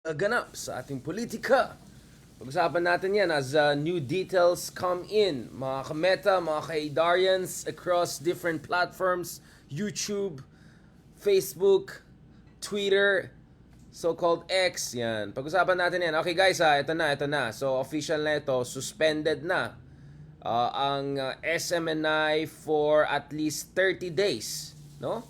Ganap sa ating politika. Pag-usapan natin yan as new details come in. Mga kameta, mga kaidarians across different platforms, YouTube, Facebook, Twitter, so-called X, yan. Pag-usapan natin yan. Okay guys, ito na. So, official na ito, suspended na ang SMNI for at least 30 days, no?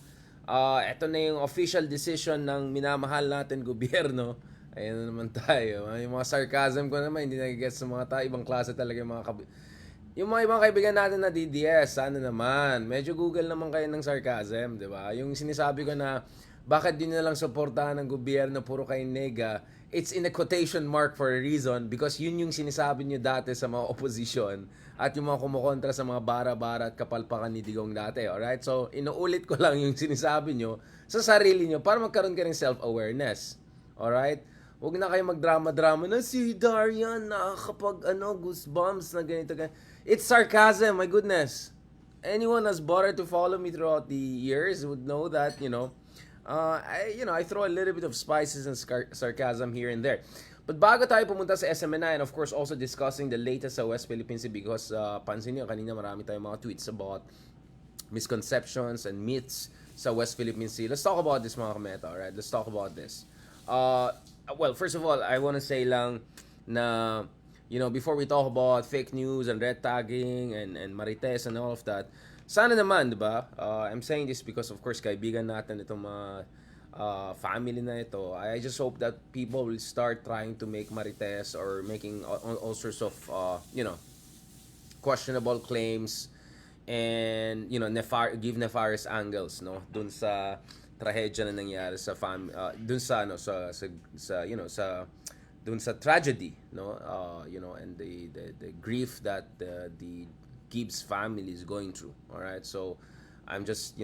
Ito na yung official decision ng minamahal natin gobyerno. Ayan na naman tayo. Yung mga sarcasm ko naman, hindi nagigets sa mga tao. Ibang klase talaga yung mga yung mga ibang kaibigan natin na DDS, sana naman. Medyo Google naman kayo ng sarcasm, di ba? Yung sinasabi ko na, bakit din na lang suportahan ng gobyerno, puro kayo nega, it's in a quotation mark for a reason because yun yung sinasabi nyo dati sa mga opposition at yung mga kumukontra sa mga bara-bara at kapalpakan ni Digong dati. Alright? So, inuulit ko lang yung sinasabi nyo sa sarili nyo para magkaroon ka ng self-awareness. Alright? Huwag na kayo magdrama-drama na si Darian nakakapag goosebumps na ganito. It's sarcasm, my goodness. Anyone has bothered to follow me throughout the years would know that, I throw a little bit of spices and sarcasm here and there. But bago tayo pumunta sa SMNI and of course also discussing the latest sa West Philippine Sea because pansin niyo kanina marami tayong mga tweets about misconceptions and myths sa West Philippine Sea. Let's talk about this mga kameta, alright? Let's talk about this. Well, first of all, I want to say lang na before we talk about fake news and red tagging and marites and all of that, sana naman, di ba? I'm saying this because of course kaibigan natin itong mga family na ito. I just hope that people will start trying to make marites or making all sorts of questionable claims and give nefarious angles dun sa trahedya na nangyari sa dun sa dun sa tragedy and the grief that the Gibbs family is going through. All right, so I'm just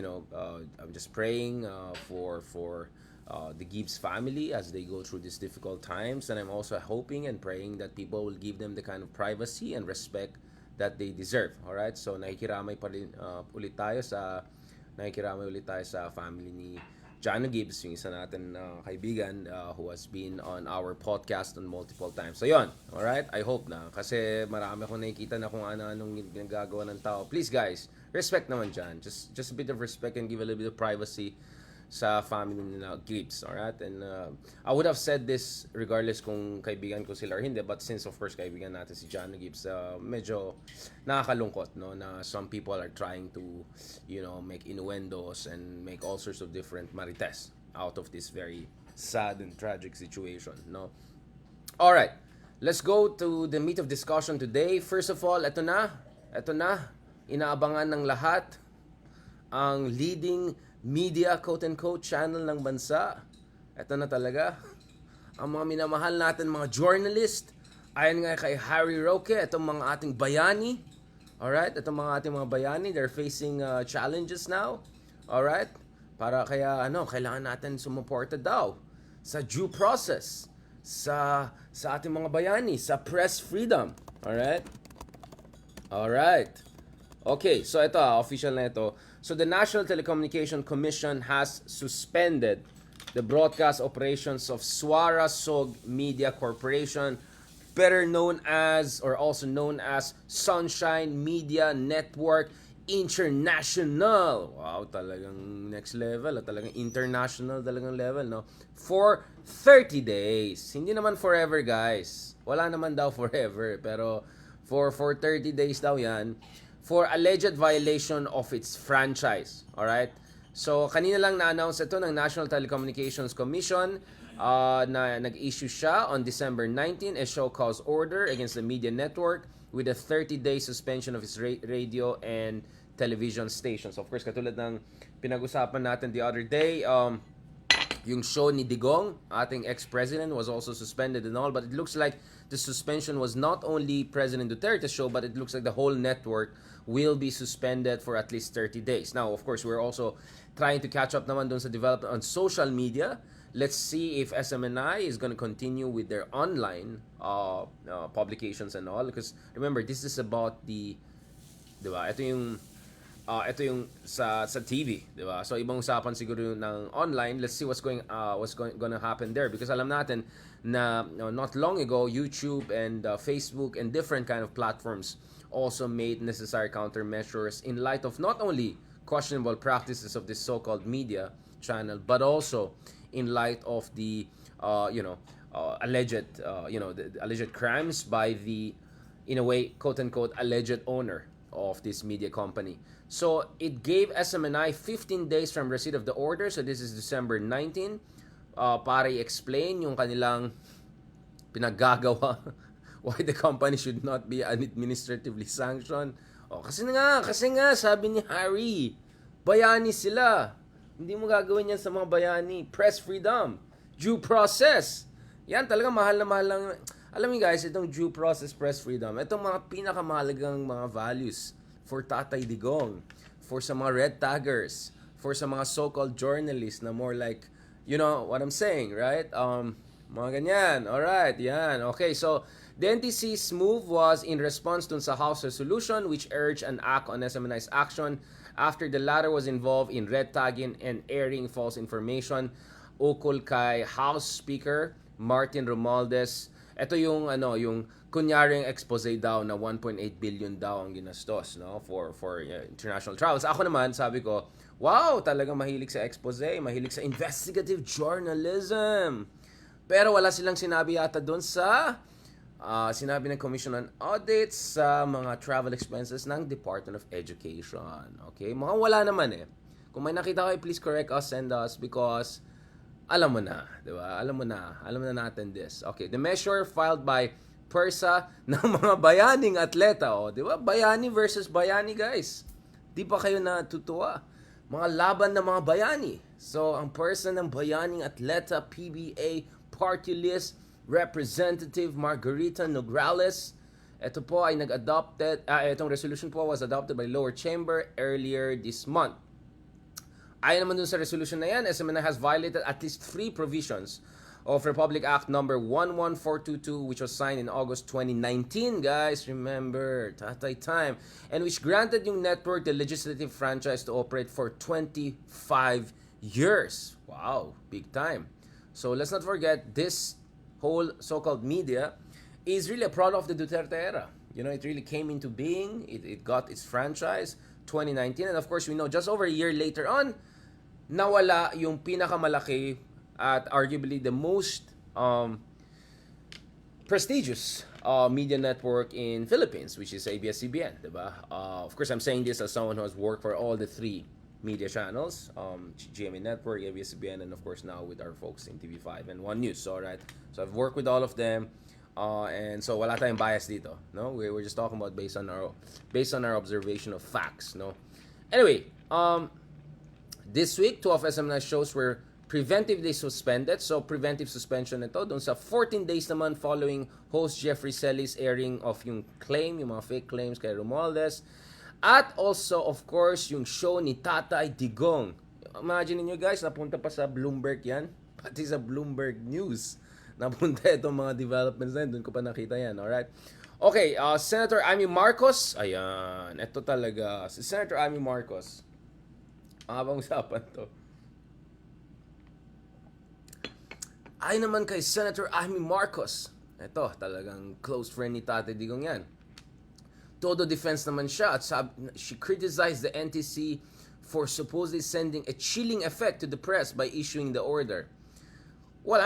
praying for the Gibbs family as they go through these difficult times, and I'm also hoping and praying that people will give them the kind of privacy and respect that they deserve. All right, so nakikiramay ulit tayo sa family ni Jano Gibbs, yung isa natin kaibigan who has been on our podcast on multiple times. So, yon. Alright? I hope na. Kasi marami akong nakikita na kung ano-anong ginagawa ng tao. Please, guys, respect naman dyan. Just a bit of respect and give a little bit of privacy sa family nila Gibbs. Alright? And I would have said this regardless kung kaibigan ko sila or hindi. But since, of course, kaibigan natin si Jano Gibbs, medyo nakakalungkot, no? Na some people are trying to, make innuendos and make all sorts of different marites out of this very sad and tragic situation, no? Alright. Let's go to the meat of discussion today. First of all, ito na, inaabangan ng lahat ang leading media quote-unquote channel ng bansa. Ito na talaga. Ang mga minamahal natin mga journalist, ayon nga kay Harry Roque, itong mga ating bayani. Alright? Itong mga ating mga bayani, they're facing challenges now. Alright? Para kaya kailangan natin sumuporta daw sa due process, sa ating mga bayani, sa press freedom. Alright? Alright. Okay, so ito official na ito. So the National Telecommunication Commission has suspended the broadcast operations of Swara Sog Media Corporation, better known as or also known as Sunshine Media Network International. Wow, talagang next level, talagang international talagang level, no? For 30 days. Hindi naman forever, guys. Wala naman daw forever, pero for 30 days daw 'yan for alleged violation of its franchise. Alright? So, kanina lang na-announce ito ng National Telecommunications Commission na nag-issue siya on December 19 a show cause order against the media network with a 30-day suspension of its radio and television stations. Of course, katulad ng pinag-usapan natin the other day, yung show ni Digong, ating ex-president, was also suspended and all, but it looks like the suspension was not only President Duterte's show, but it looks like the whole network will be suspended for at least 30 days. Now, of course, we're also trying to catch up naman dun sa development on social media. Let's see if SMNI is going to continue with their online publications and all. Because remember, this is about the, di ba? Ito yung ito yung sa TV, di ba? So ibang usapan siguro yung ng online. Let's see what's gonna happen there, because alam natin na not long ago YouTube and Facebook and different kind of platforms also made necessary countermeasures in light of not only questionable practices of this so-called media channel, but also in light of the the alleged crimes by the, in a way, quote unquote, alleged owner of this media company. So it gave SMNI 15 days from receipt of the order. So this is December 19, para i-explain yung kanilang pinaggagawa why the company should not be administratively sanctioned. Kasi nga sabi ni Harry, bayani sila. Hindi mo gagawin yan sa mga bayani. Press freedom, due process. Yan talaga mahal na mahal lang. Alam niyo guys, itong due process, press freedom, itong mga pinakamahalagang mga values for Tatay Digong, for sa mga red taggers, for sa mga so-called journalists na more like, you know what I'm saying, right? Mga ganyan. Alright, yan. Okay, so the NTC's move was in response to sa House resolution which urged an act on SMNI's action after the latter was involved in red tagging and airing false information ukol kay House Speaker Martin Romualdez. Ito yung yung kunyaring expose daw na 1.8 billion daw ang ginastos, no, for international travels. Ako naman sabi ko, wow, talagang mahilig sa expose, mahilig sa investigative journalism. Pero wala silang sinabi yata doon sa sinabi ng Commission on Audits sa mga travel expenses ng Department of Education. Okay? Mga wala naman eh. Kung may nakita kayo, please correct us, send us, because alam mo na, di ba? Alam na natin this. Okay, the measure filed by PERSA ng mga bayaning atleta, di ba? Bayani versus bayani, guys. Di pa kayo natutuwa? Mga laban ng mga bayani. So, ang PERSA ng bayaning atleta, PBA Party List Representative Margarita Nograles, ito po ay itong resolution po was adopted by lower chamber earlier this month. Ayon naman dun sa resolution na yan, SMNI has violated at least 3 provisions of Republic Act number 11422, which was signed in August 2019, guys, remember, tatay time, and which granted yung network the legislative franchise to operate for 25 years. Wow, big time. So let's not forget, this whole so-called media is really a product of the Duterte era. You know, it really came into being, it got its franchise, 2019, and of course, we know just over a year later on, nawala yung pinakamalaki at arguably the most prestigious media network in Philippines, which is ABS-CBN, diba? Of course, I'm saying this as someone who has worked for all the 3 media channels, GMA Network, ABS-CBN, and of course now with our folks in TV5 and One News. So, right, so I've worked with all of them, and so wala tayong bias dito, no? We're just talking about based on our observation of facts, no? Anyway, this week, 2 of SMNI shows were preventively suspended. So, preventive suspension ito. Doon sa 14 days naman following host Jeffrey Celis airing of yung mga fake claims kay Romualdez. At also, of course, yung show ni Tatay Digong. Imagine niyo guys, napunta pa sa Bloomberg yan. Pati sa Bloomberg News. Napunta itong mga developments na yun. Doon ko pa nakita yan. Alright? Okay, Senator Amy Marcos. Ayan, ito talaga. Si Senator Amy Marcos. Habang usapan to. Ay naman kay Senator Amy Marcos. Ito, talagang close friend ni Tatay Digong yan. Todo defense naman siya at she criticized the NTC for supposedly sending a chilling effect to the press by issuing the order. Well,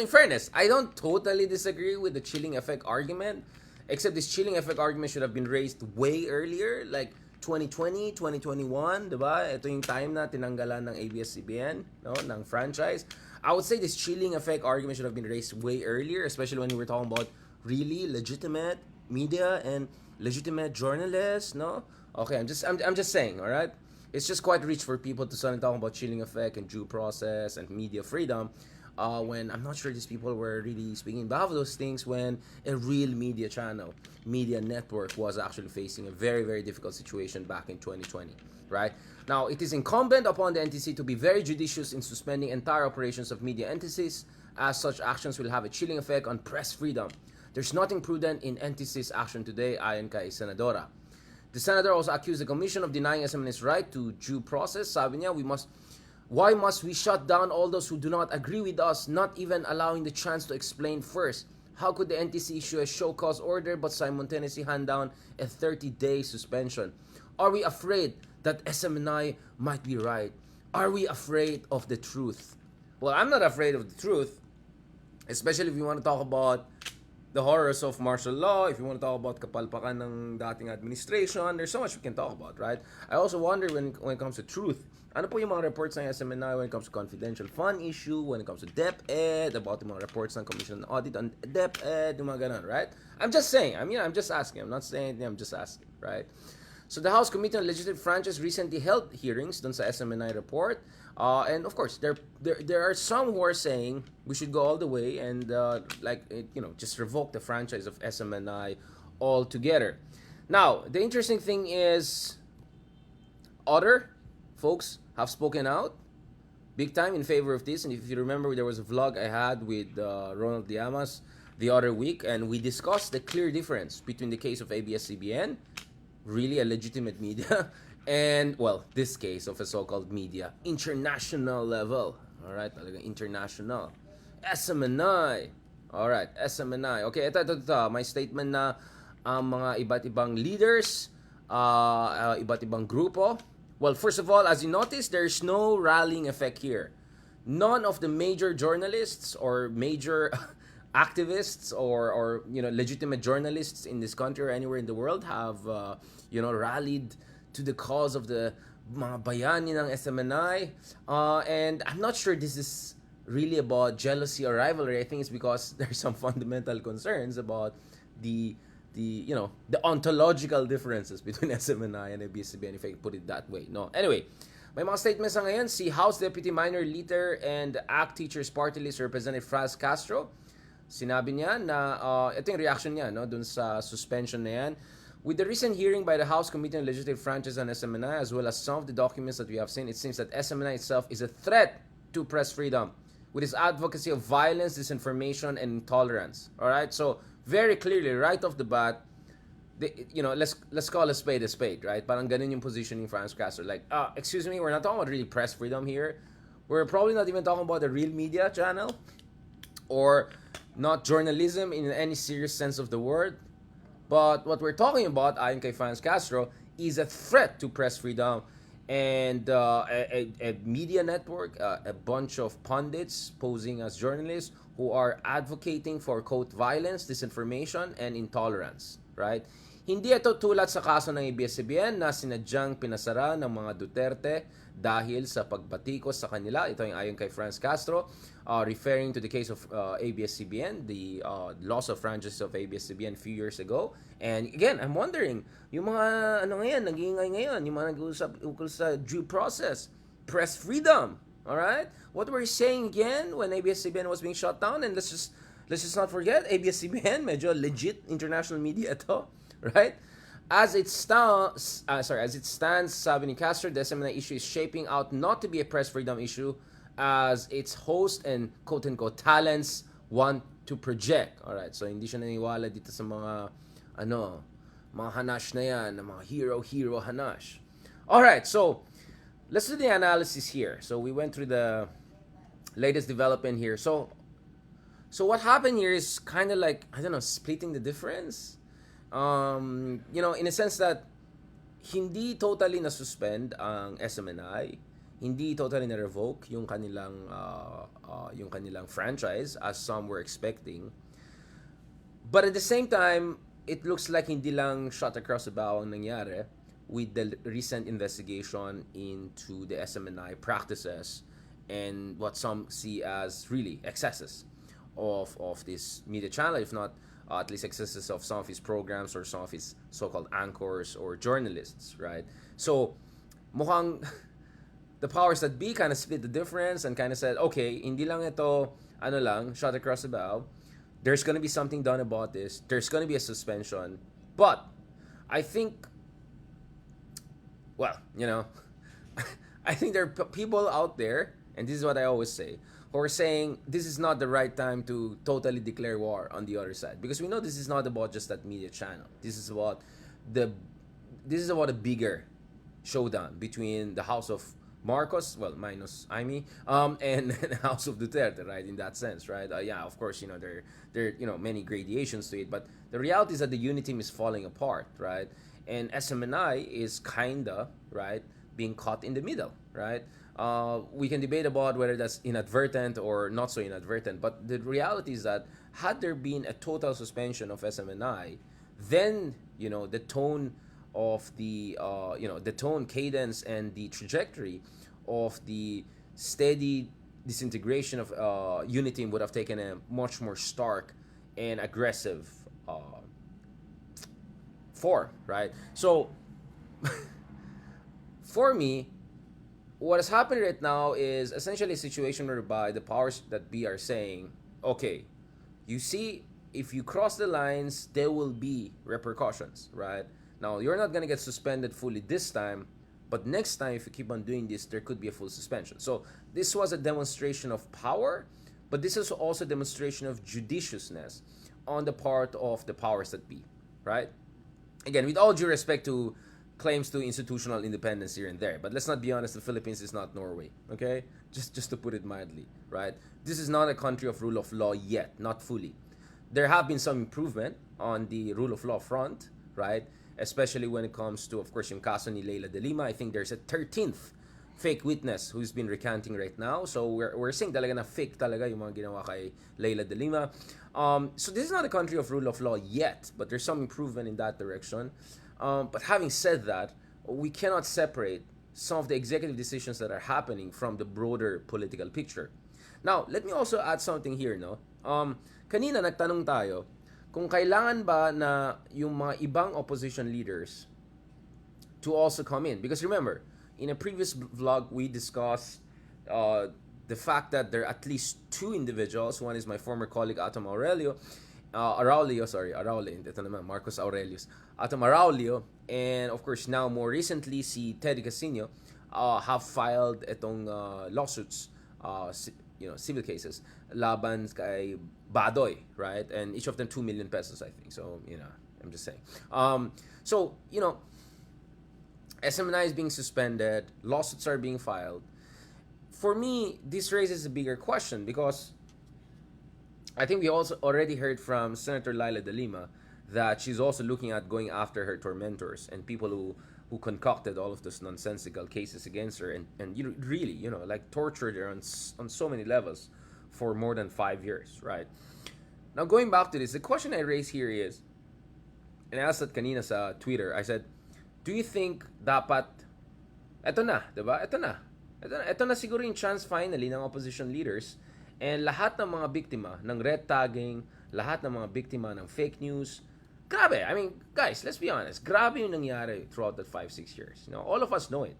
in fairness, I don't totally disagree with the chilling effect argument, except this chilling effect argument should have been raised way earlier, like 2020, 2021, diba? Ito yung time na tinanggalan ng ABS-CBN, no, ng franchise. I would say this chilling effect argument should have been raised way earlier, especially when we were talking about really legitimate media and legitimate journalists, no? Okay, I'm just saying, all right? It's just quite rich for people to suddenly talk about chilling effect and due process and media freedom, when I'm not sure these people were really speaking about those things when a real media channel, media network was actually facing a very, very difficult situation back in 2020, right? Now, it is incumbent upon the NTC to be very judicious in suspending entire operations of media entities, as such actions will have a chilling effect on press freedom. There's nothing prudent in NTC's action today, ayon kay Senadora. The senator also accused the commission of denying SMNI's right to due process. Sabi niya, why must we shut down all those who do not agree with us, not even allowing the chance to explain first? How could the NTC issue a show cause order but simultaneously hand down a 30-day suspension? Are we afraid that SMNI might be right? Are we afraid of the truth? Well, I'm not afraid of the truth, especially if you want to talk about the horrors of martial law, if you want to talk about kapalpakan ng dating administration, there's so much we can talk about, right? I also wonder when it comes to truth, ano po yung mga reports ng SMNI when it comes to confidential fund issue, when it comes to DepEd, about yung mga reports ng Commission on Audit on DepEd, yung mga ganun, right? I'm just saying, I'm just asking. I'm not saying anything, I'm just asking, right? So the House Committee on Legislative Franchise recently held hearings dun sa SMNI report. And of course, there are some who are saying we should go all the way and just revoke the franchise of SMNI altogether. Now, the interesting thing is, other folks have spoken out big time in favor of this. And if you remember, there was a vlog I had with Ronald Diamas the other week, and we discussed the clear difference between the case of ABS-CBN, really a legitimate media, and, well, this case of a so-called media, international level. Alright, talagang international. SMNI. Alright, SMNI. Okay, ito. May statement na ang mga iba't ibang leaders, iba't ibang grupo. Well, first of all, as you notice, there's no rallying effect here. None of the major journalists or major activists or legitimate journalists in this country or anywhere in the world have rallied to the cause of the mga bayani ng SMNI. And I'm not sure this is really about jealousy or rivalry. I think it's because there's some fundamental concerns about the ontological differences between SMNI and ABS-CBN, if I put it that way. No. Anyway, may mga statements na ngayon. Si House Deputy Minor Leader and ACT Teachers Party List Representative Franz Castro, sinabi niya na ito yung reaction niya dun sa suspension na yan. With the recent hearing by the House Committee on Legislative Franchise on SMNI, as well as some of the documents that we have seen, it seems that SMNI itself is a threat to press freedom with its advocacy of violence, disinformation, and intolerance. All right, so very clearly, right off the bat, let's call a spade, right? Parang ganun yung positioning Franz Castro. Like, excuse me, we're not talking about really press freedom here. We're probably not even talking about a real media channel or not journalism in any serious sense of the word. But what we're talking about, ayon kay Franz Castro, is a threat to press freedom and a media network, a bunch of pundits posing as journalists who are advocating for, quote, violence, disinformation, and intolerance, right? Hindi ito tulad sa kaso ng ABS-CBN na sinadyang pinasara ng mga Duterte dahil sa pagbatikos sa kanila. Ito yung ayon kay Franz Castro, referring to the case of ABS-CBN, the loss of franchise of ABS-CBN a few years ago. And again, I'm wondering, yung mga nag-iingay ngayon, yung mga nag-uusap ukol sa due process, press freedom, all right? What were you saying again when ABS-CBN was being shut down? And let's just not forget, ABS-CBN, medyo legit international media ito, right? As it stands, sabi ni Castro, the SMNI issue is shaping out not to be a press freedom issue as its host and quote-unquote talents want to project. Alright, so hindi siya naniwala dito sa mga mga hanash na yan, mga hero hanash. Alright, so let's do the analysis here. So we went through the latest development here. So what happened here is kind of like, splitting the difference. In a sense that hindi totally na-suspend ang SMNI, hindi totally na-revoke yung kanilang franchise as some were expecting. But at the same time, it looks like hindi lang shot across the bow ang nangyari with the recent investigation into the SMNI practices and what some see as really excesses of this media channel, if not at least excesses of some of his programs or some of his so-called anchors or journalists, right? So, mukhang the powers that be kind of split the difference and kind of said, okay, hindi lang ito, shot across the bow. There's going to be something done about this. There's going to be a suspension. But, I think, I think there are people out there, and this is what I always say, who are saying this is not the right time to totally declare war on the other side. Because we know this is not about just that media channel. This is about this is about a bigger showdown between the House of Marcos, well, minus Amy, and the House of Duterte, right? In that sense, right? Yeah, of course, there many gradations to it, but the reality is that the unity team is falling apart, right? And SMNI is kinda right being caught in the middle, right? We can debate about whether that's inadvertent or not so inadvertent, but the reality is that had there been a total suspension of SMNI, then the tone of the tone, cadence, and the trajectory of the steady disintegration of Unity would have taken a much more stark and aggressive form, right? So, for me, what is happening right now is essentially a situation whereby the powers that be are saying, okay, you see, if you cross the lines, there will be repercussions, right? Now, you're not going to get suspended fully this time, but next time, if you keep on doing this, there could be a full suspension. So, this was a demonstration of power, but this is also a demonstration of judiciousness on the part of the powers that be, right? Again, with all due respect to claims to institutional independence here and there, but let's not be honest, the Philippines is not Norway, okay? Just to put it mildly, right? This is not a country of rule of law yet, not fully. There have been some improvement on the rule of law front, right? Especially when it comes to, of course, yung kaso ni Leila de Lima. I think there's a 13th fake witness who's been recanting right now. So we're seeing talaga na fake talaga yung mga ginawa kay Leila de Lima. So this is not a country of rule of law yet, but there's some improvement in that direction. But having said that, we cannot separate some of the executive decisions that are happening from the broader political picture. Now, let me also add something here, no? Kanina nagtanong tayo kung kailangan ba na yung mga ibang opposition leaders to also come in. Because remember, in a previous vlog, we discussed the fact that there are at least two individuals. One is my former colleague, Atom Aurelio, ito naman, Marcos Aurelius. Atom Araulio, and of course now more recently si Teddy Casino have filed itong lawsuits, civil cases laban kay Badoy, right? And each of them 2 million pesos, I think. So, I'm just saying. So, SMNI is being suspended, lawsuits are being filed. For me, this raises a bigger question because I think we also already heard from Senator Leila de Lima that she's also looking at going after her tormentors and people who concocted all of those nonsensical cases against her and really, like tortured her on so many levels for more than 5 years, right? Now, going back to this, the question I raise here is, and I asked that kanina sa Twitter, I said, do you think dapat, eto na, diba? Eto na siguro yung chance finally ng opposition leaders and lahat ng mga biktima ng red tagging, lahat ng mga biktima ng fake news, grabe. I mean, guys, let's be honest. Grabe yung nangyari throughout that 5-6 years. All of us know it.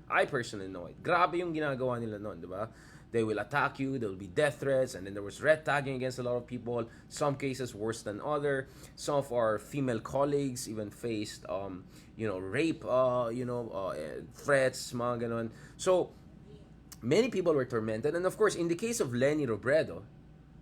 I personally know it. Grabe yung ginagawa nila noon, di ba? They will attack you, there will be death threats, and then there was red tagging against a lot of people. Some cases worse than other. Some of our female colleagues even faced, rape, threats, mga ganon. So, many people were tormented. And of course, in the case of Leni Robredo,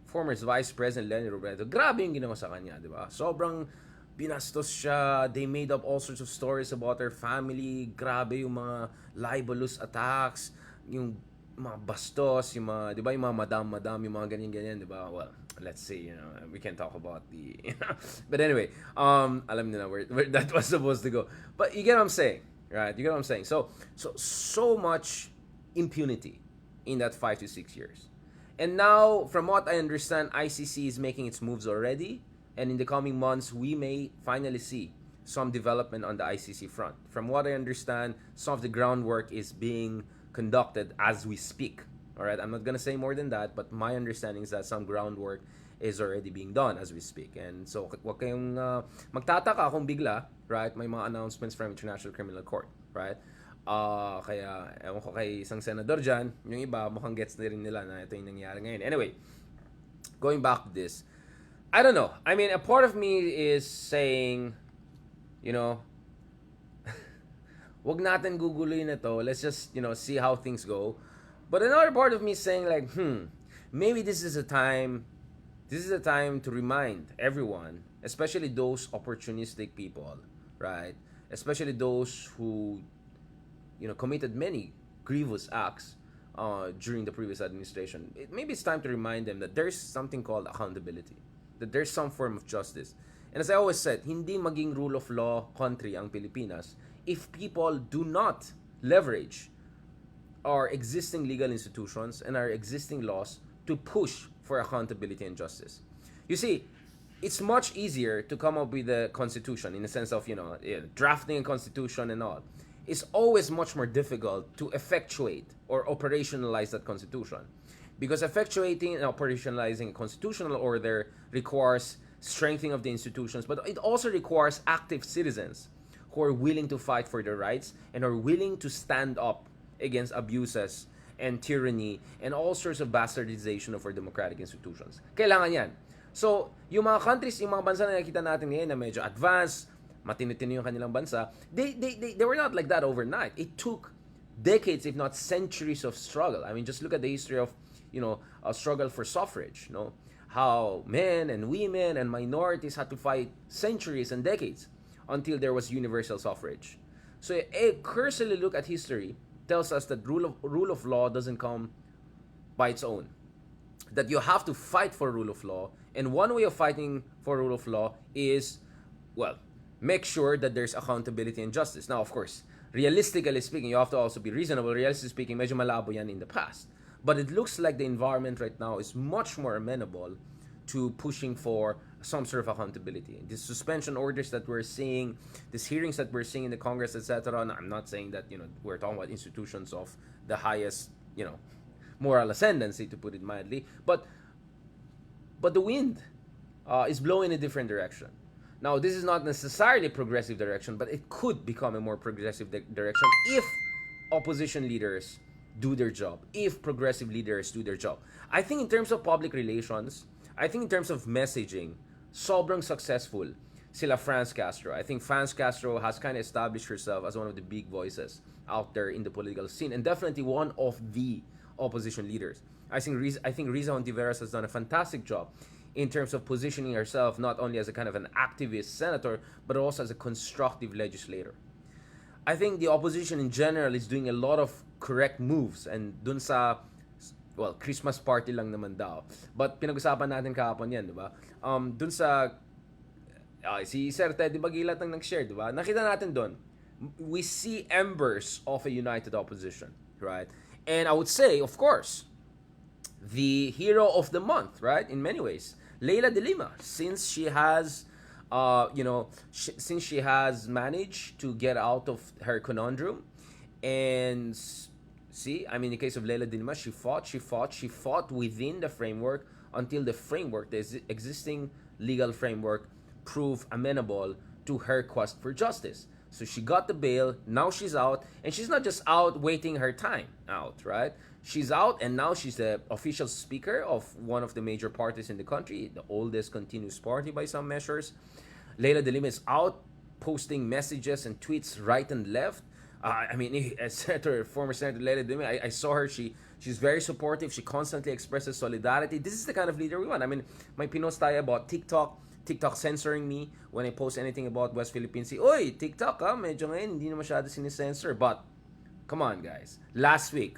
former Vice President Leni Robredo, grabe yung ginawa sa kanya, di ba? Sobrang binastos siya. They made up all sorts of stories about her family. Grabe yung mga libelous attacks, yung mga bastos, yung mga, di ba, yung mga madam, yung mga ganyan-ganyan, di ba? Well, let's see, we can talk about the, but anyway, alam niyo na where that was supposed to go. But you get what I'm saying, right? You get what I'm saying? So much impunity in that 5 to 6 years. And now, from what I understand, ICC is making its moves already, and in the coming months, we may finally see some development on the ICC front. From what I understand, some of the groundwork is being conducted as we speak. All right, I'm not gonna say more than that, but my understanding is that some groundwork is already being done as we speak. And so, wag kayong magtataka kung bigla, right, may mga announcements from International Criminal Court, right? Kaya, ewan ko kay isang senador dyan, yung iba, mukhang gets na rin nila na ito yung nangyari ngayon. Anyway, going back to this, I don't know. I mean, a part of me is saying, wag natin guguluhin na to. Let's just, see how things go. But another part of me is saying like, maybe this is a time to remind everyone, especially those opportunistic people, right? especially those who committed many grievous acts during the previous administration. Maybe it's time to remind them that there's something called accountability, that there's some form of justice. And as I always said, hindi maging rule of law country ang Pilipinas if people do not leverage our existing legal institutions and our existing laws to push for accountability and justice. You see, it's much easier to come up with a constitution in the sense of, drafting a constitution and all. It's always much more difficult to effectuate or operationalize that constitution. Because effectuating and operationalizing a constitutional order requires strengthening of the institutions, but it also requires active citizens who are willing to fight for their rights and are willing to stand up against abuses and tyranny and all sorts of bastardization of our democratic institutions. Kailangan yan. So, yung mga countries, yung mga bansa na nakita natin ngayon na medyo advanced, matino-tino yung kanilang bansa, they were not like that overnight. It took decades, if not centuries of struggle. I mean, just look at the history of, a struggle for suffrage, how men and women and minorities had to fight centuries and decades until there was universal suffrage. So a cursory look at history tells us that rule of law doesn't come by its own. That you have to fight for rule of law, and one way of fighting for rule of law is, make sure that there's accountability and justice. Now, of course, realistically speaking, you have to also be reasonable. Realistically speaking, medyo malabo yan in the past. But it looks like the environment right now is much more amenable to pushing for some sort of accountability. These suspension orders that we're seeing, these hearings that we're seeing in the Congress, etc. And I'm not saying that we're talking about institutions of the highest moral ascendancy, to put it mildly, but the wind is blowing in a different direction. Now, this is not necessarily a progressive direction, but it could become a more progressive direction if opposition leaders do their job, if progressive leaders do their job. I think in terms of public relations, I think in terms of messaging, sobrang successful sila Franz Castro. I think Franz Castro has kind of established herself as one of the big voices out there in the political scene, and definitely one of the opposition leaders. I think Riza Hontiveros has done a fantastic job in terms of positioning herself not only as a kind of an activist senator, but also as a constructive legislator. I think the opposition in general is doing a lot of correct moves, and dun sa Christmas party lang naman daw. But pinag-usapan natin kahapon yan, di ba? Dun sa si Sir Teddy Bagilat ang nag-share, di ba? Nakita natin dun, we see embers of a united opposition, right? And I would say, of course, the hero of the month, right? In many ways, Leila de Lima, since she has since she has managed to get out of her conundrum. And see, I mean, in the case of Leila de Lima, she fought within the framework until the framework, the existing legal framework, proved amenable to her quest for justice. So she got the bail, now she's out, and she's not just out waiting her time out, right? She's out, and now she's the official speaker of one of the major parties in the country, the oldest continuous party by some measures. Leila de Lima is out posting messages and tweets right and left. I mean, as former Senator Leila de Lima, I saw her, she's very supportive, she constantly expresses solidarity. This is the kind of leader we want. I mean, may pinost tayo about TikTok censoring me when I post anything about West Philippine Sea. Oy, TikTok medyo ngayon hindi na masyado sinisensor. But, come on guys, last week,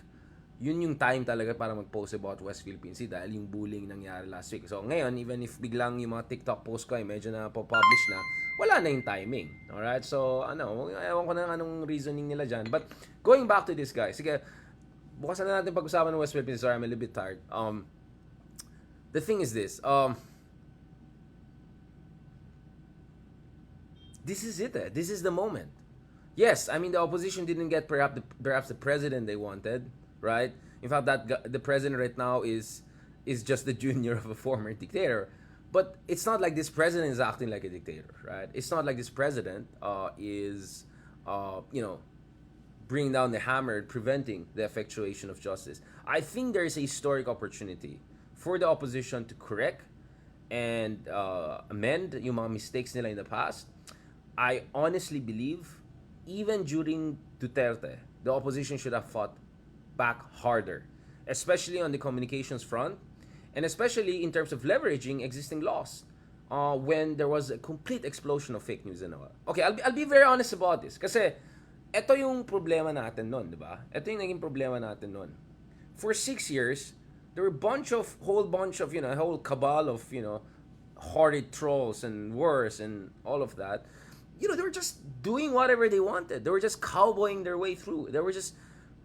yun yung time talaga para mag-post about West Philippine Sea dahil yung bullying nangyari last week. So ngayon, even if biglang yung mga TikTok post ko ay medyo na publish na, wala na yung timing. Alright? So, ewan ko na anong reasoning nila dyan. But, going back to this guys, sige, bukas na natin pag-usapan ng West Philippine Sea. Sorry, I'm a little bit tired. The thing is this, this is it. This is the moment. Yes, I mean, the opposition didn't get perhaps the president they wanted, right? In fact, the president right now is just the junior of a former dictator. But it's not like this president is acting like a dictator, right? It's not like this president is bringing down the hammer, preventing the effectuation of justice. I think there is a historic opportunity for the opposition to correct and amend yung mga mistakes nila in the past. I honestly believe, even during Duterte, the opposition should have fought back harder, especially on the communications front, and especially in terms of leveraging existing laws. when there was a complete explosion of fake news and all. Okay, I'll be very honest about this. Kasi, ito yung problema natin nun, di ba? Ito yung naging problema natin nun. For 6 years, there were whole bunch of, a whole cabal of, horrid trolls and worse and all of that. They were just doing whatever they wanted. They were just cowboying their way through. They were just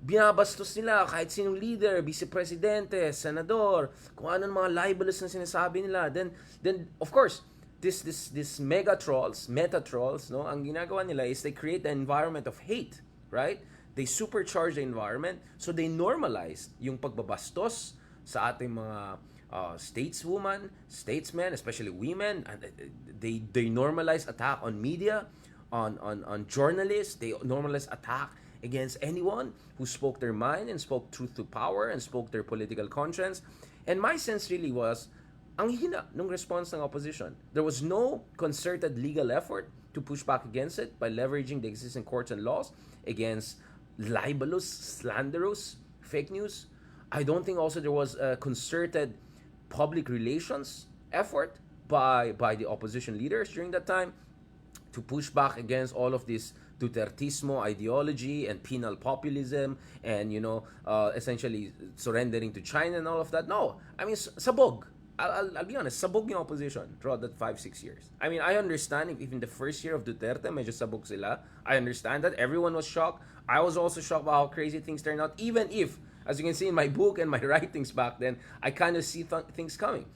binabastos nila kahit sinong leader, vice-presidente, senador, kung anong mga libelous na sinasabi nila. Then of course, this mega trolls, meta trolls, no, ang ginagawa nila is they create the environment of hate, right? They supercharge the environment, so they normalize yung pagbabastos sa ating mga stateswoman, statesmen, especially women. They normalize attack on media, on journalists. They normalize attack against anyone who spoke their mind and spoke truth to power and spoke their political conscience. And my sense really was, ang hina nung response ng opposition. There was no concerted legal effort to push back against it by leveraging the existing courts and laws against libelous, slanderous fake news. I don't think also there was a concerted public relations effort by the opposition leaders during that time to push back against all of this Dutertismo ideology and penal populism and, essentially surrendering to China and all of that. No, I mean, sabog. I'll be honest, sabog yung opposition throughout that 5-6 years. I mean, I understand if even the first year of Duterte, medyo sabog sila. I understand that. Everyone was shocked. I was also shocked about how crazy things turned out, even if, as you can see in my book and my writings back then, I kind of see things coming.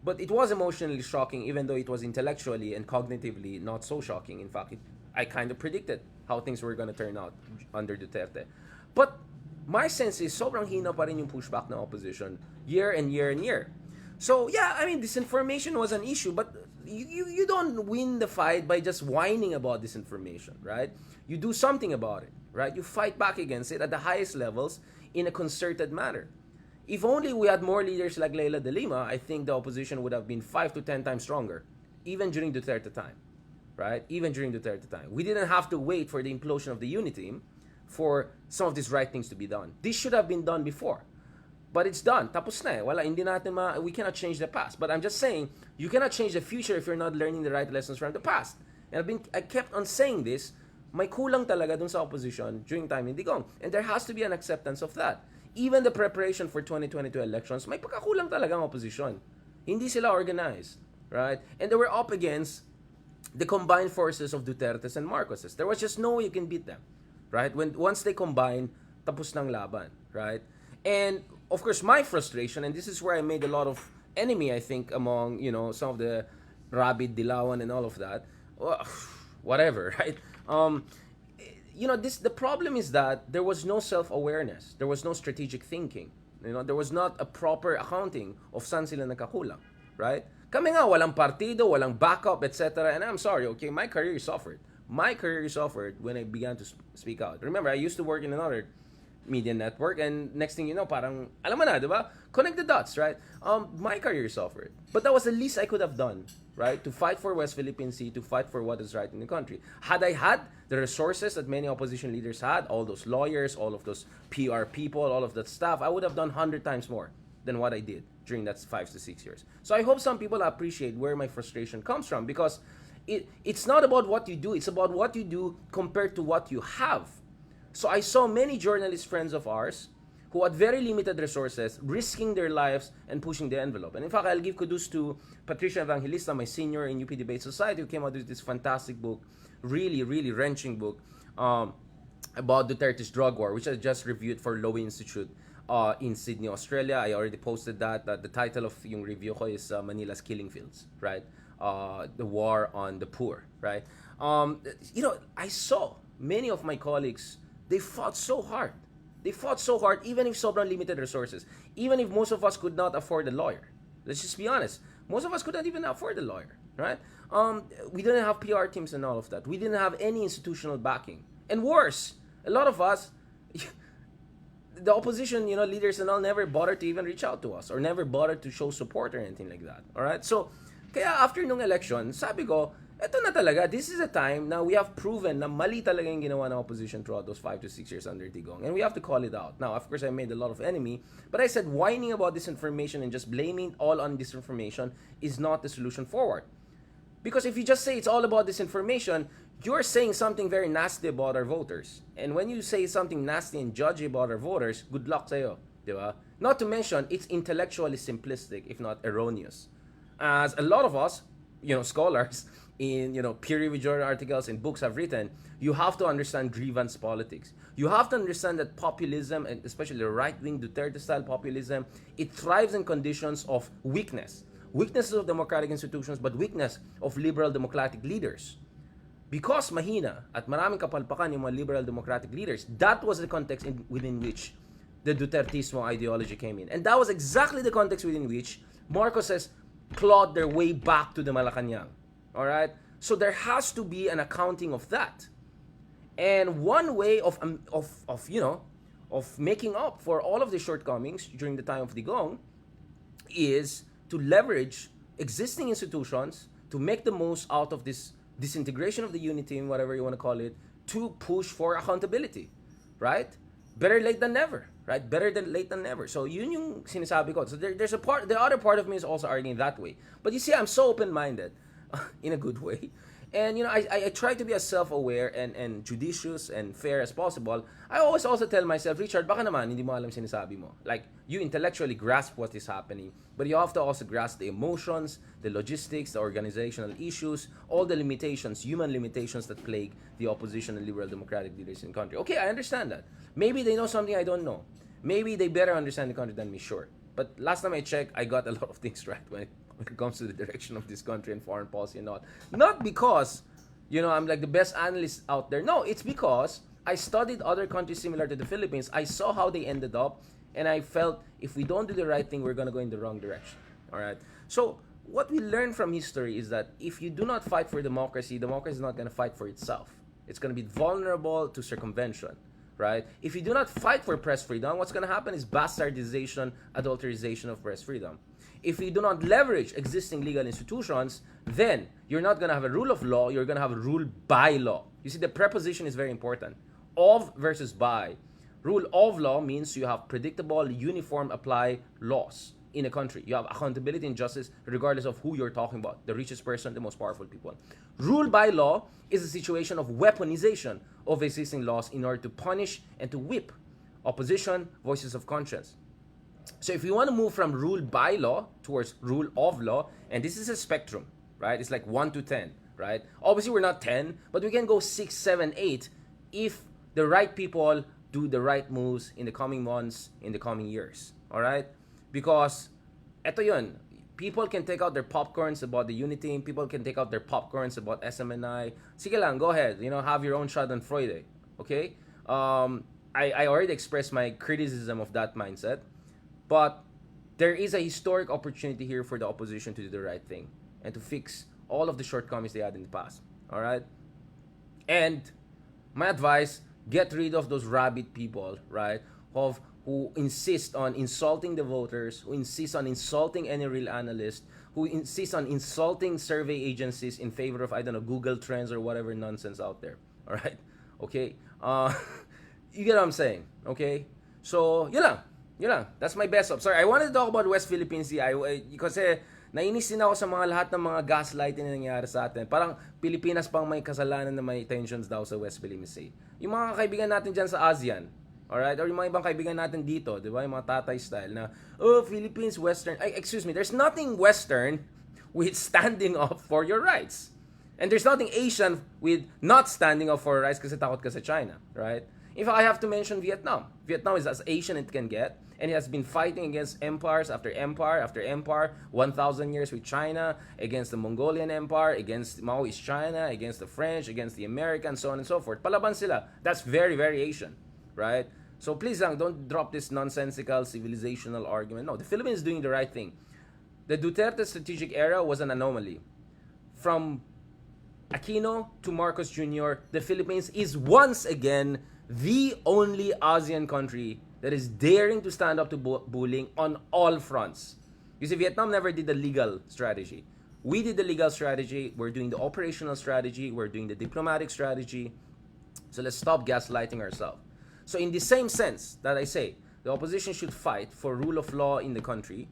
But it was emotionally shocking, even though it was intellectually and cognitively not so shocking. In fact, I kind of predicted how things were going to turn out under Duterte. But my sense is sobrang hina pa rin yung pushback ng opposition year and year and year. So yeah, I mean, disinformation was an issue, but you don't win the fight by just whining about disinformation, right? You do something about it, right? You fight back against it at the highest levels in a concerted manner. If only we had more leaders like Leila de Lima, I think the opposition would have been 5 to 10 times stronger, even during Duterte time, right? Even during Duterte time. We didn't have to wait for the implosion of the unity team for some of these right things to be done. This should have been done before. But it's done. Tapos na eh. Wala, hindi natin we cannot change the past. But I'm just saying, you cannot change the future if you're not learning the right lessons from the past. And I kept on saying this, may kulang talaga dun sa opposition during time in Digong. And there has to be an acceptance of that. Even the preparation for 2022 elections, may pagkakulang talaga ang opposition. Hindi sila organized, right? And they were up against the combined forces of Duterte's and Marcos's. There was just no way you can beat them, right? Once they combine, tapos ng laban, right? And of course, my frustration, and this is where I made a lot of enemy, I think, among, some of the rabid Dilawan and all of that. Whatever, right? The problem is that there was no self-awareness. There was no strategic thinking. There was not a proper accounting of saan sila nagkakulang, right? Kami nga, walang partido, walang backup, etc. And I'm sorry, okay, my career suffered. My career suffered when I began to speak out. Remember, I used to work in another media network, and next thing you know, parang, alam mo na, di ba? Connect the dots, right? My career suffered. But that was the least I could have done, right? To fight for West Philippine Sea, to fight for what is right in the country. Had I had the resources that many opposition leaders had, all those lawyers, all of those PR people, all of that stuff, I would have done 100 times more than what I did during that 5 to 6 years. So I hope some people appreciate where my frustration comes from, because it's not about what you do, it's about what you do compared to what you have. So I saw many journalist friends of ours who had very limited resources risking their lives and pushing the envelope. And in fact, I'll give kudos to Patricia Evangelista, my senior in UP Debate Society, who came out with this fantastic book, really, really wrenching book, about Duterte's drug war, which I just reviewed for Lowy Institute in Sydney, Australia. I already posted that. The title of yung review ko is Manila's Killing Fields, right? The war on the poor, right? I saw many of my colleagues, they fought so hard. They fought so hard, even if sobrang limited resources. Even if most of us could not afford a lawyer. Let's just be honest. Most of us couldn't even afford a lawyer, right? We didn't have PR teams and all of that. We didn't have any institutional backing. And worse, a lot of us, the opposition, leaders and all, never bothered to even reach out to us or never bothered to show support or anything like that. All right? So, kaya after nung election, sabi ko, eto na talaga, this is a time na we have proven na mali talaga yung ginawa ng opposition throughout those 5 to 6 years under Digong. And we have to call it out. Now, of course, I made a lot of enemy, but I said whining about disinformation and just blaming all on disinformation is not the solution forward. Because if you just say it's all about disinformation, you're saying something very nasty about our voters. And when you say something nasty and judgy about our voters, good luck sa'yo. Di ba? Not to mention, it's intellectually simplistic, if not erroneous. As a lot of us, scholars in, peer-reviewed journal articles and books have written, you have to understand grievance politics. You have to understand that populism, and especially right-wing Duterte-style populism, it thrives in conditions of weakness. Weaknesses of democratic institutions, but weakness of liberal democratic leaders. Because mahina at maraming kapalpakan yung mga liberal democratic leaders, that was the context within which the Dutertismo ideology came in. And that was exactly the context within which Marcoses clawed their way back to the Malacanang. All right? So there has to be an accounting of that. And one way of making up for all of the shortcomings during the time of Digong is to leverage existing institutions to make the most out of this disintegration of the unity team, whatever you want to call it, to push for accountability, right? Better late than never, right? Better than late than never. So yun yung sinasabi ko. So there's a part, the other part of me is also arguing that way. But you see, I'm so open-minded, in a good way. And I try to be as self-aware and judicious and fair as possible. I always also tell myself, Richard, baka naman hindi mo alam sinasabi mo. Like, you intellectually grasp what is happening, but you have to also grasp the emotions, the logistics, the organizational issues, all the limitations, human limitations that plague the opposition and liberal democratic leaders in the country. Okay, I understand that. Maybe they know something I don't know. Maybe they better understand the country than me, sure. But last time I checked, I got a lot of things right when it comes to the direction of this country and foreign policy and all. Not because, I'm like the best analyst out there. No, it's because I studied other countries similar to the Philippines. I saw how they ended up, and I felt if we don't do the right thing, we're going to go in the wrong direction. All right? So what we learn from history is that if you do not fight for democracy is not going to fight for itself. It's going to be vulnerable to circumvention. Right? If you do not fight for press freedom, what's going to happen is bastardization, adulterization of press freedom. If you do not leverage existing legal institutions, then you're not going to have a rule of law, you're going to have a rule by law. You see, the preposition is very important. Of versus by. Rule of law means you have predictable, uniform apply laws in a country. You have accountability and justice regardless of who you're talking about, the richest person, the most powerful people. Rule by law is a situation of weaponization of existing laws in order to punish and to whip opposition, voices of conscience. So if you want to move from rule by law towards rule of law, and this is a spectrum, right? It's like 1 to 10, right? Obviously, we're not 10, but we can go 6, 7, 8 if the right people do the right moves in the coming months, in the coming years, all right? Because, eto yun, people can take out their popcorns about the unity team, people can take out their popcorns about SMNI. Sige lang, go ahead, have your own shot on Friday, okay? I already expressed my criticism of that mindset, but there is a historic opportunity here for the opposition to do the right thing and to fix all of the shortcomings they had in the past, all right? And my advice, get rid of those rabid people, right, who insist on insulting the voters, who insist on insulting any real analyst, who insist on insulting survey agencies in favor of, Google Trends or whatever nonsense out there. All right? Okay? You get what I'm saying? Okay? So, yun lang. That's my best up. Sorry, I wanted to talk about West Philippine Sea. Kasi nainis din ako sa lahat ng mga gaslighting na nangyari sa atin. Parang Pilipinas pang may kasalanan na may tensions daw sa West Philippine Sea. Yung mga kaibigan natin dyan sa ASEAN, alright? Or yung mga ibang kaibigan natin dito, di ba? Yung mga tatay style na, Philippines, Western. Excuse me, there's nothing Western with standing up for your rights. And there's nothing Asian with not standing up for your rights kasi takot ka sa China, right? In fact, I have to mention Vietnam. Vietnam is as Asian it can get, and it has been fighting against empires after empire after empire, 1,000 years with China, against the Mongolian Empire, against Maoist China, against the French, against the Americans, so on and so forth. Palaban sila. That's very, very Asian, right? So please don't drop this nonsensical civilizational argument. No, the Philippines is doing the right thing. The Duterte strategic era was an anomaly. From Aquino to Marcos Jr., the Philippines is once again the only ASEAN country that is daring to stand up to bullying on all fronts. You see, Vietnam never did the legal strategy. We did the legal strategy. We're doing the operational strategy. We're doing the diplomatic strategy. So let's stop gaslighting ourselves. So in the same sense that I say, the opposition should fight for rule of law in the country,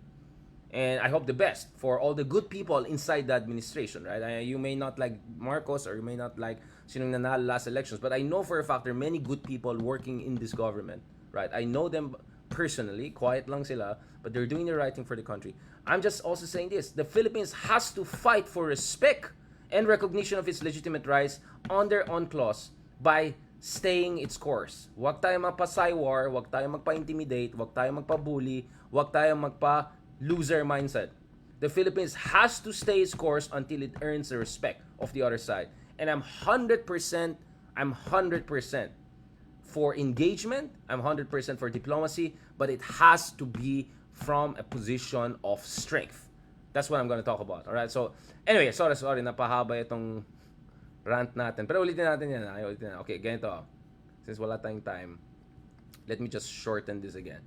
And I hope the best for all the good people inside the administration, right? You may not like Marcos or you may not like sinong nanalo last elections, but I know for a fact there are many good people working in this government, right? I know them personally, quiet lang sila, but they're doing the right thing for the country. I'm just also saying this, the Philippines has to fight for respect and recognition of its legitimate rights on their own clause by staying its course. Huwag tayo magpa-cywar, huwag tayo magpa-intimidate, huwag tayo magpa-bully, huwag tayo magpa-loser mindset. The Philippines has to stay its course until it earns the respect of the other side. And I'm 100% for engagement, I'm 100% for diplomacy, but it has to be from a position of strength. That's what I'm going to talk about. All right? So, anyway, sorry, napahaba itong rant natin. Pero ulitin natin yan. Okay, ganito. Since wala tayong time, let me just shorten this again.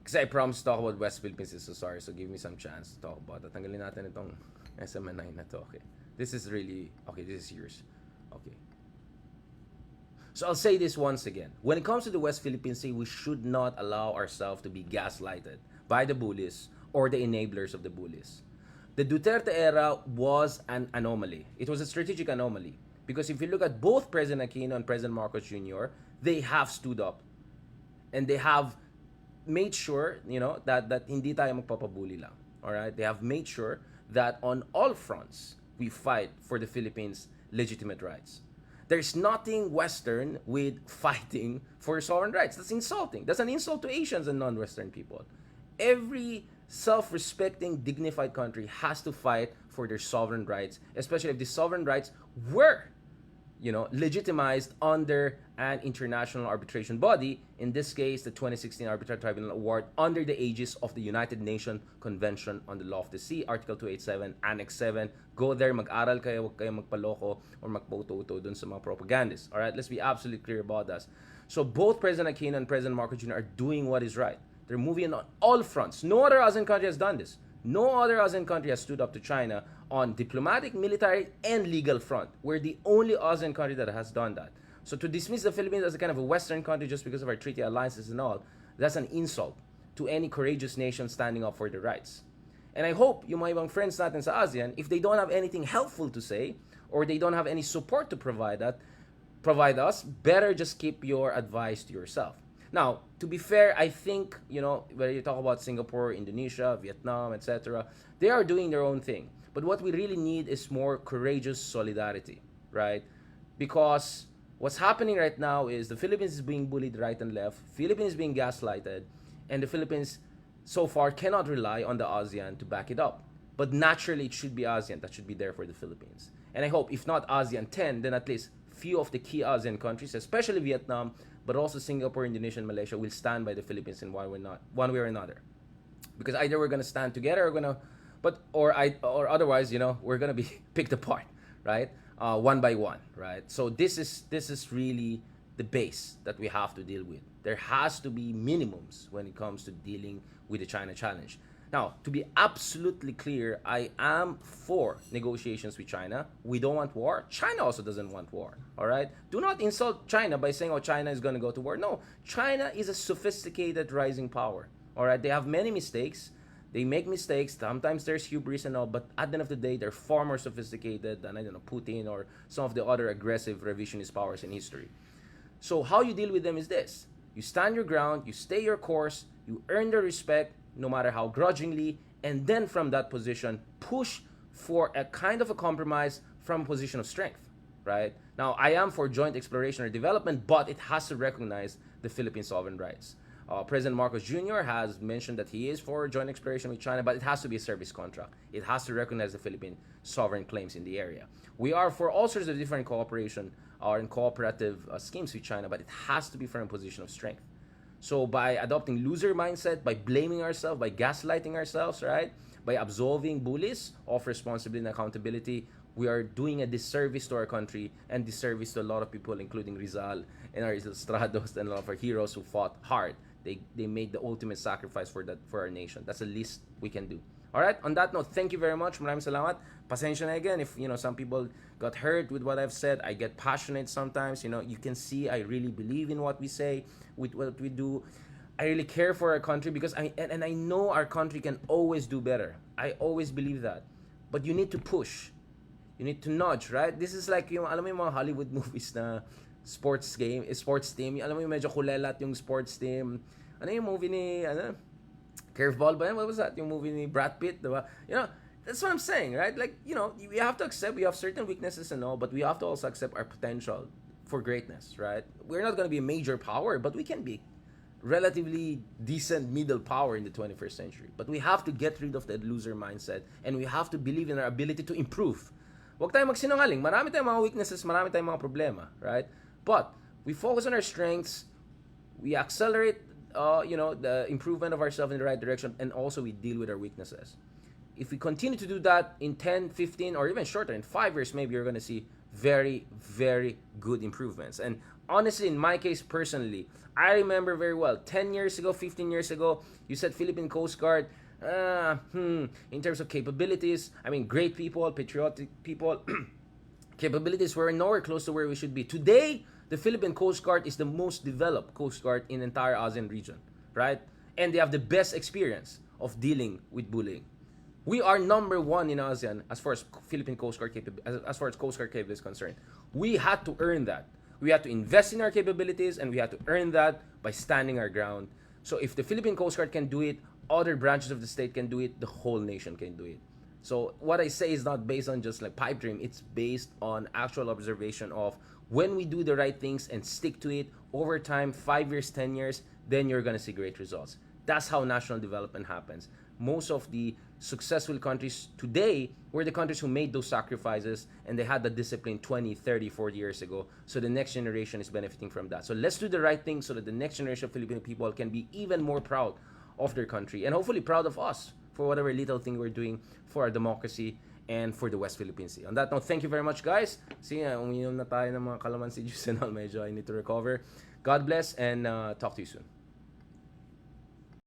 Kasi I promised to talk about West Philippines, so sorry. So give me some chance to talk about it. Tanggalin natin itong Smni na to. Okay. This is really, okay, this is yours. Okay. So I'll say this once again. When it comes to the West Philippine Sea, we should not allow ourselves to be gaslighted by the bullies or the enablers of the bullies. The Duterte era was an anomaly. It was a strategic anomaly. Because if you look at both President Aquino and President Marcos Jr., they have stood up. And they have made sure, that hindi tayo magpapabully lang. Alright? They have made sure that on all fronts, we fight for the Philippines' legitimate rights. There's nothing Western with fighting for sovereign rights. That's insulting. That's an insult to Asians and non-Western people. Every self-respecting, dignified country has to fight for their sovereign rights, especially if the sovereign rights were, legitimized under an international arbitration body, in this case, the 2016 Arbitral Tribunal Award, under the aegis of the United Nations Convention on the Law of the Sea, Article 287, Annex 7. Go there, mag-aral kayo, huwag kayo magpaloko or magpauto-uto dun sa mga propagandists. Alright, let's be absolutely clear about that. So both President Aquino and President Marcos Jr. are doing what is right. They're moving on all fronts. No other ASEAN country has done this. No other ASEAN country has stood up to China on diplomatic, military, and legal front. We're the only ASEAN country that has done that. So to dismiss the Philippines as a kind of a Western country just because of our treaty alliances and all, that's an insult to any courageous nation standing up for their rights. And I hope yung mga ibang friends natin sa ASEAN, if they don't have anything helpful to say, or they don't have any support to provide us, better just keep your advice to yourself. Now, to be fair, I think, whether you talk about Singapore, Indonesia, Vietnam, etc., they are doing their own thing. But what we really need is more courageous solidarity, right? Because what's happening right now is the Philippines is being bullied right and left, Philippines is being gaslighted, and the Philippines so far cannot rely on the ASEAN to back it up. But naturally, it should be ASEAN that should be there for the Philippines. And I hope, if not ASEAN 10, then at least few of the key ASEAN countries, especially Vietnam, but also Singapore, Indonesia, and Malaysia, will stand by the Philippines in one way or another. Because either we're gonna stand together, or otherwise, we're gonna be picked apart, right? One by one, right? So this is really the base that we have to deal with. There has to be minimums when it comes to dealing with the China challenge. Now, to be absolutely clear, I am for negotiations with China. We don't want war. China also doesn't want war, all right? Do not insult China by saying, China is going to go to war. No, China is a sophisticated rising power, all right? They have many mistakes. They make mistakes. Sometimes there's hubris and all, but at the end of the day, they're far more sophisticated than, Putin or some of the other aggressive revisionist powers in history. So how you deal with them is this. You stand your ground, you stay your course, you earn their respect, no matter how grudgingly, and then from that position, push for a kind of a compromise from a position of strength, right? Now, I am for joint exploration or development, but it has to recognize the Philippine sovereign rights. President Marcos Jr. has mentioned that he is for joint exploration with China, but it has to be a service contract. It has to recognize the Philippine sovereign claims in the area. We are for all sorts of different cooperation and cooperative schemes with China, but it has to be from a position of strength. So by adopting loser mindset, by blaming ourselves, by gaslighting ourselves, right? By absolving bullies of responsibility and accountability, we are doing a disservice to our country and disservice to a lot of people, including Rizal and our Estrados and a lot of our heroes who fought hard. They made the ultimate sacrifice for our nation. That's the least we can do. All right. On that note, thank you very much. Maraming salamat. Pasensya na again if some people got hurt with what I've said. I get passionate sometimes. You can see I really believe in what we say, with what we do. I really care for our country because and I know our country can always do better. I always believe that. But you need to push. You need to nudge, right? This is like yung, alam mo yung mga Hollywood movies na sports team. Alam mo yung medyo kulelat yung sports team. Ano yung movie ni, Curveball ba yan? What was that? Yung movie ni Brad Pitt, diba? That's what I'm saying, right? Like, we have to accept we have certain weaknesses and all, but we have to also accept our potential for greatness, right? We're not going to be a major power, but we can be relatively decent middle power in the 21st century. But we have to get rid of that loser mindset and we have to believe in our ability to improve. Huwag tayong magsinungaling. Marami tayong mga weaknesses, marami tayong mga problema, right? But we focus on our strengths, we accelerate the improvement of ourselves in the right direction, and also we deal with our weaknesses. If we continue to do that in 10, 15, or even shorter, in 5 years, maybe you're going to see very, very good improvements. And honestly, in my case personally, I remember very well, 10 years ago, 15 years ago, you said Philippine Coast Guard, in terms of capabilities, I mean, great people, patriotic people, capabilities were nowhere close to where we should be. Today, the Philippine Coast Guard is the most developed Coast Guard in the entire ASEAN region, right? And they have the best experience of dealing with bullying. We are number one in ASEAN as far as Philippine Coast Guard as far as Coast Guard capability is concerned. We had to earn that. We had to invest in our capabilities, and we had to earn that by standing our ground. So if the Philippine Coast Guard can do it, other branches of the state can do it, the whole nation can do it. So what I say is not based on just like pipe dream, it's based on actual observation of when we do the right things and stick to it over time, 5 years, 10 years, then you're going to see great results. That's how national development happens. Most of the successful countries today were the countries who made those sacrifices and they had the discipline 20, 30, 40 years ago. So the next generation is benefiting from that. So let's do the right thing so that the next generation of Filipino people can be even more proud of their country and hopefully proud of us for whatever little thing we're doing for our democracy and for the West Philippine Sea. On that note, thank you very much, guys. See, uminom na tayo ng mga kalamansi juice and all. Medyo I need to recover. God bless and talk to you soon.